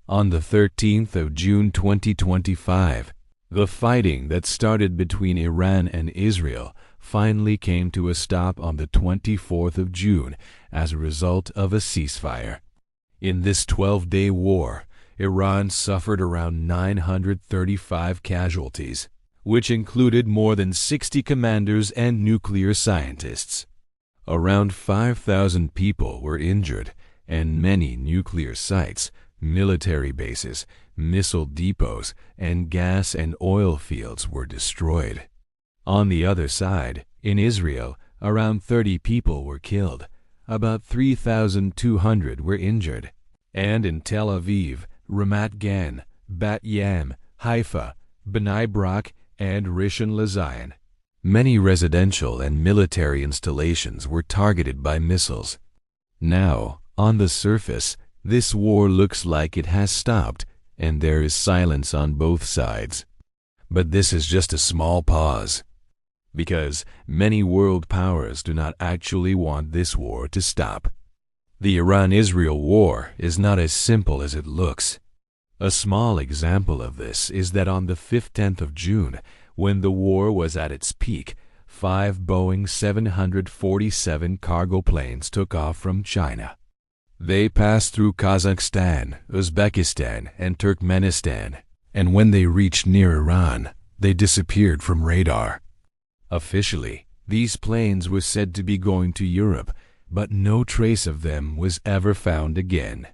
On the 13th of June 2025, the fighting that started between Iran and Israel finally came to a stop on the 24th of June as a result of a ceasefire. In this 12-day war, Iran suffered around 935 casualties, which included more than 60 commanders and nuclear scientists. Around 5,000 people were injured, and many nuclear sites, military bases, missile depots, and gas and oil fields were destroyed. On the other side, in Israel, around 30 people were killed, about 3,200 were injured, and in Tel Aviv, Ramat Gan, Bat Yam, Haifa, Bnei Brak, and Rishon LeZion, many residential and military installations were targeted by missiles. Now, on the surface, this war looks like it has stopped, and there is silence on both sides. But this is just a small pause, because many world powers do not actually want this war to stop. The Iran-Israel war is not as simple as it looks. A small example of this is that on the 15th of June, when the war was at its peak, 5 Boeing 747 cargo planes took off from China. They passed through Kazakhstan, Uzbekistan, and Turkmenistan, and when they reached near Iran, they disappeared from radar. Officially, these planes were said to be going to Europe, but no trace of them was ever found again.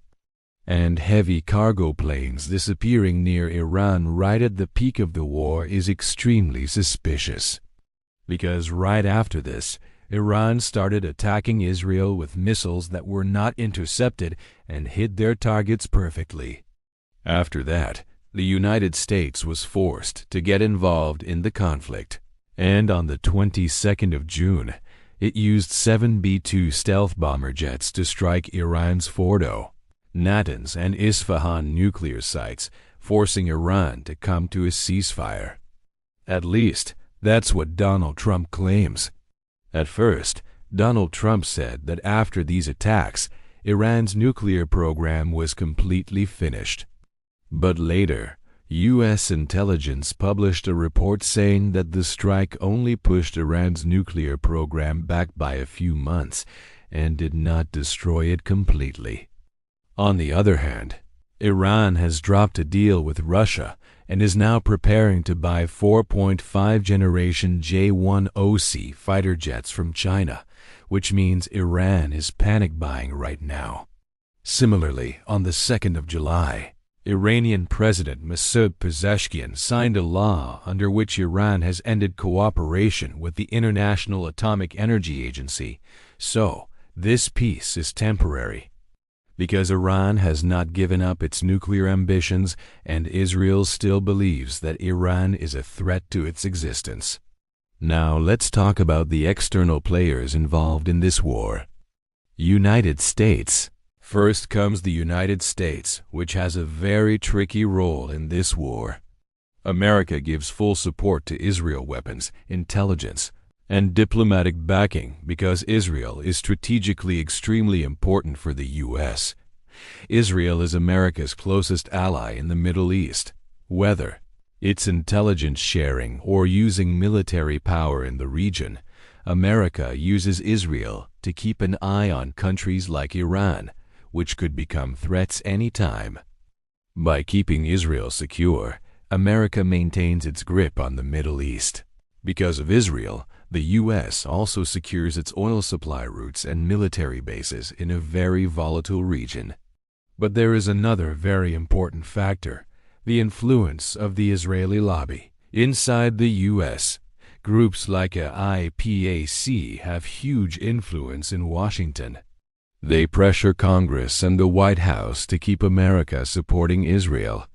And heavy cargo planes disappearing near Iran right at the peak of the war is extremely suspicious. Because right after this, Iran started attacking Israel with missiles that were not intercepted and hit their targets perfectly. After that, the United States was forced to get involved in the conflict, and on the 22nd of June, it used 7 B-2 stealth bomber jets to strike Iran's Fordo, Natanz, and Isfahan nuclear sites, forcing Iran to come to a ceasefire. At least, that's what Donald Trump claims. At first, Donald Trump said that after these attacks, Iran's nuclear program was completely finished. But later, U.S. intelligence published a report saying that the strike only pushed Iran's nuclear program back by a few months and did not destroy it completely. On the other hand, Iran has dropped a deal with Russia and is now preparing to buy 4.5 generation J-1OC fighter jets from China, which means Iran is panic buying right now. Similarly, on the 2nd of July, Iranian President Masoud Pezeshkian signed a law under which Iran has ended cooperation with the International Atomic Energy Agency, so this peace is temporary. Because Iran has not given up its nuclear ambitions and Israel still believes that Iran is a threat to its existence. Now let's talk about the external players involved in this war. United States. First comes the United States, which has a very tricky role in this war. America gives full support to Israel weapons, intelligence, and diplomatic backing because Israel is strategically extremely important for the U.S. Israel is America's closest ally in the Middle East. Whether it's intelligence sharing or using military power in the region, America uses Israel to keep an eye on countries like Iran, which could become threats anytime. By keeping Israel secure, America maintains its grip on the Middle East. Because of Israel, the U.S. also secures its oil supply routes and military bases in a very volatile region. But there is another very important factor, the influence of the Israeli lobby. Inside the U.S., groups like IPAC have huge influence in Washington. They pressure Congress and the White House to keep America supporting Israel.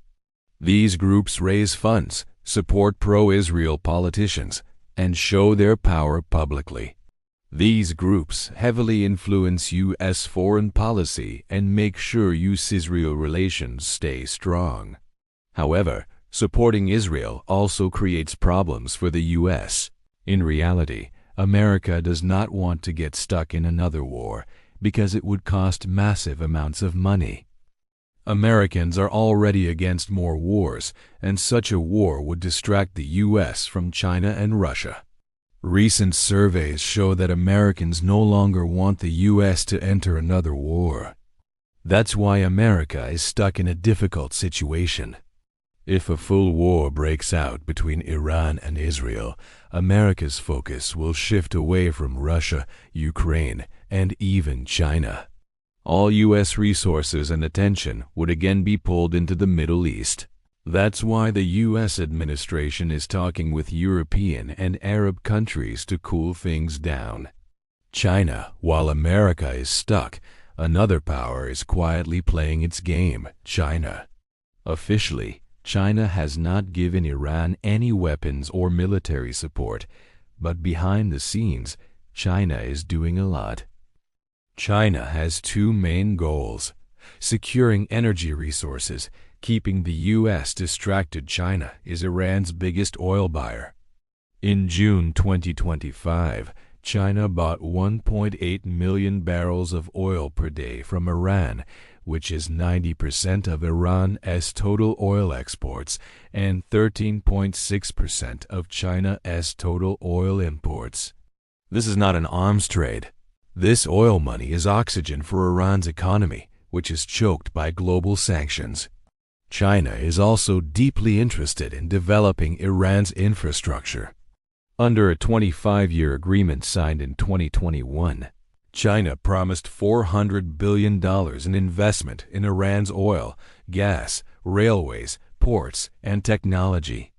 These groups raise funds, support pro-Israel politicians, and show their power publicly. These groups heavily influence U.S. foreign policy and make sure U.S.-Israel relations stay strong. However, supporting Israel also creates problems for the U.S. In reality, America does not want to get stuck in another war because it would cost massive amounts of money. Americans are already against more wars, and such a war would distract the U.S. from China and Russia. Recent surveys show that Americans no longer want the U.S. to enter another war. That's why America is stuck in a difficult situation. If a full war breaks out between Iran and Israel, America's focus will shift away from Russia, Ukraine, and even China. All U.S. resources and attention would again be pulled into the Middle East. That's why the U.S. administration is talking with European and Arab countries to cool things down. China, while America is stuck, another power is quietly playing its game, China. Officially, China has not given Iran any weapons or military support, but behind the scenes, China is doing a lot. China has two main goals: securing energy resources. Keeping the U.S. distracted. China is Iran's biggest oil buyer. In June 2025, China bought 1.8 million barrels of oil per day from Iran, which is 90% of Iran's total oil exports and 13.6% of China's total oil imports. This is not an arms trade. This oil money is oxygen for Iran's economy, which is choked by global sanctions. China is also deeply interested in developing Iran's infrastructure. Under a 25-year agreement signed in 2021, China promised $400 billion in investment in Iran's oil, gas, railways, ports, and technology.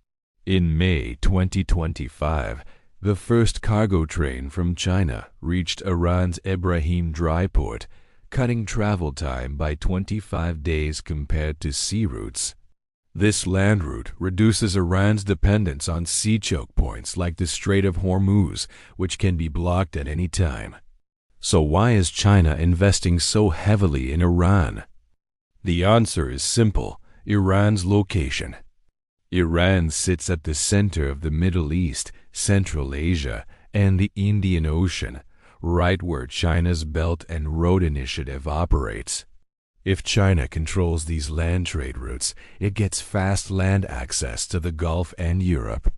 In May 2025, the first cargo train from China reached Iran's Ibrahim dry port, cutting travel time by 25 days compared to sea routes. This land route reduces Iran's dependence on sea choke points like the Strait of Hormuz, which can be blocked at any time. So why is China investing so heavily in Iran? The answer is simple: Iran's location. Iran sits at the center of the Middle East, Central Asia, and the Indian Ocean, right where China's Belt and Road Initiative operates. If China controls these land trade routes, it gets fast land access to the Gulf and Europe.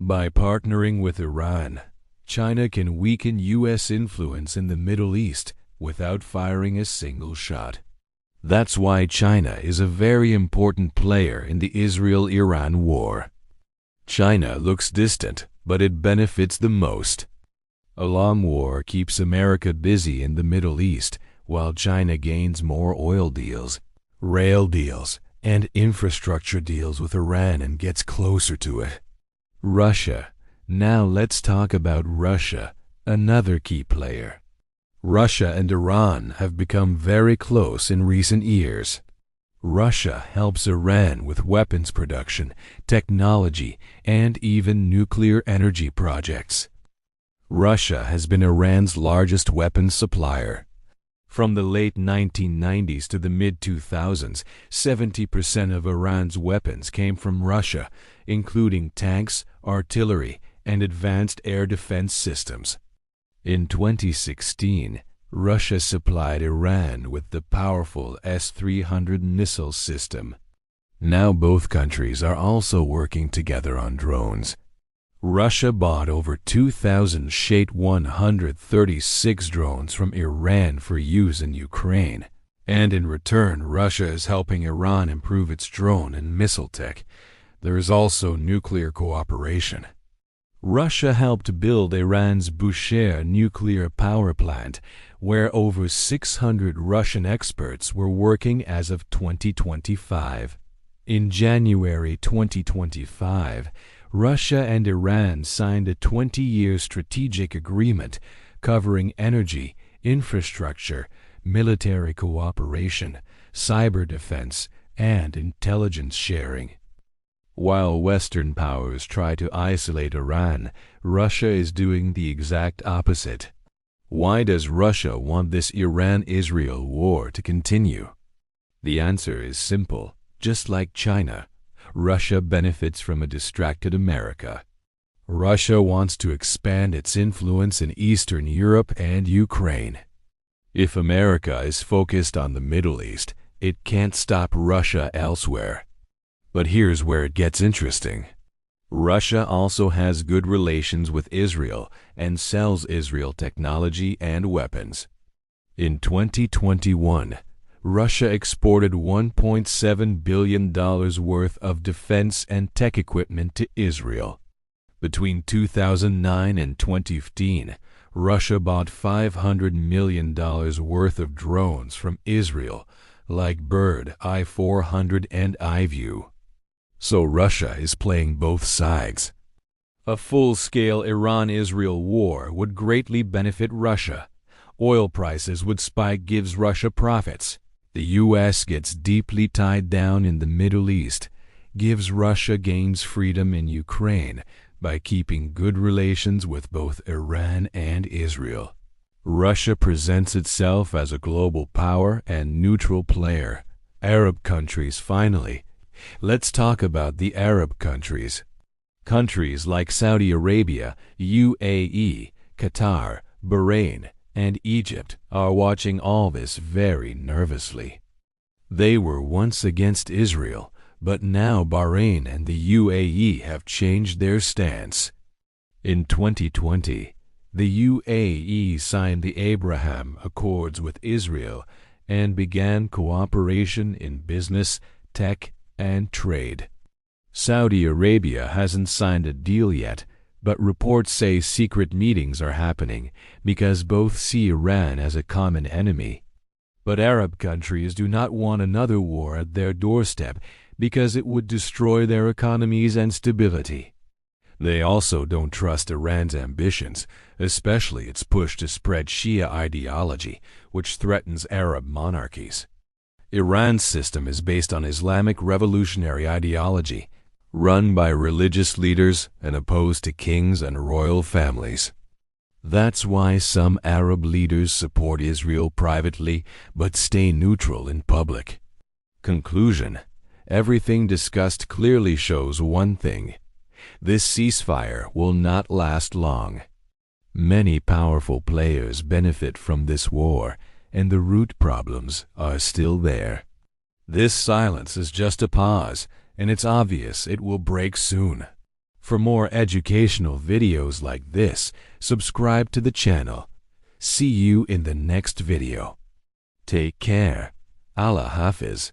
By partnering with Iran, China can weaken U.S. influence in the Middle East without firing a single shot. That's why China is a very important player in the Israel-Iran war. China looks distant, but it benefits the most. A long war keeps America busy in the Middle East, while China gains more oil deals, rail deals, and infrastructure deals with Iran and gets closer to it. Russia. Now let's talk about Russia, another key player. Russia and Iran have become very close in recent years. Russia helps Iran with weapons production, technology, and even nuclear energy projects. Russia has been Iran's largest weapons supplier. From the late 1990s to the mid-2000s, 70% of Iran's weapons came from Russia, including tanks, artillery, and advanced air defense systems. In 2016, Russia supplied Iran with the powerful S-300 missile system. Now both countries are also working together on drones. Russia bought over 2,000 Shahed-136 drones from Iran for use in Ukraine, and in return Russia is helping Iran improve its drone and missile tech. There is also nuclear cooperation. Russia helped build Iran's Bushehr nuclear power plant, where over 600 Russian experts were working as of 2025. In January 2025, Russia and Iran signed a 20-year strategic agreement covering energy, infrastructure, military cooperation, cyber defense, and intelligence sharing. While Western powers try to isolate Iran, Russia is doing the exact opposite. Why does Russia want this Iran-Israel war to continue? The answer is simple. Just like China, Russia benefits from a distracted America. Russia wants to expand its influence in Eastern Europe and Ukraine. If America is focused on the Middle East, it can't stop Russia elsewhere. But here's where it gets interesting. Russia also has good relations with Israel and sells Israel technology and weapons. In 2021, Russia exported $1.7 billion worth of defense and tech equipment to Israel. Between 2009 and 2015, Russia bought $500 million worth of drones from Israel, like Bird, I-400, and iView. So Russia is playing both sides. A full-scale Iran-Israel war would greatly benefit Russia. Oil prices would spike, gives Russia profits. The U.S. gets deeply tied down in the Middle East, gives Russia gains freedom in Ukraine by keeping good relations with both Iran and Israel. Russia presents itself as a global power and neutral player. Arab countries, finally. Let's talk about the Arab countries. Countries like Saudi Arabia, UAE, Qatar, Bahrain, and Egypt are watching all this very nervously. They were once against Israel, but now Bahrain and the UAE have changed their stance. In 2020, the UAE signed the Abraham Accords with Israel and began cooperation in business, tech, and trade. Saudi Arabia hasn't signed a deal yet, but reports say secret meetings are happening because both see Iran as a common enemy. But Arab countries do not want another war at their doorstep because it would destroy their economies and stability. They also don't trust Iran's ambitions, especially its push to spread Shia ideology, which threatens Arab monarchies. Iran's system is based on Islamic revolutionary ideology, run by religious leaders and opposed to kings and royal families. That's why some Arab leaders support Israel privately but stay neutral in public. Conclusion: everything discussed clearly shows one thing: this ceasefire will not last long. Many powerful players benefit from this war, and the root problems are still there. This silence is just a pause, and it's obvious it will break soon. For more educational videos like this, subscribe to the channel. See you in the next video. Take care. Allah Hafiz.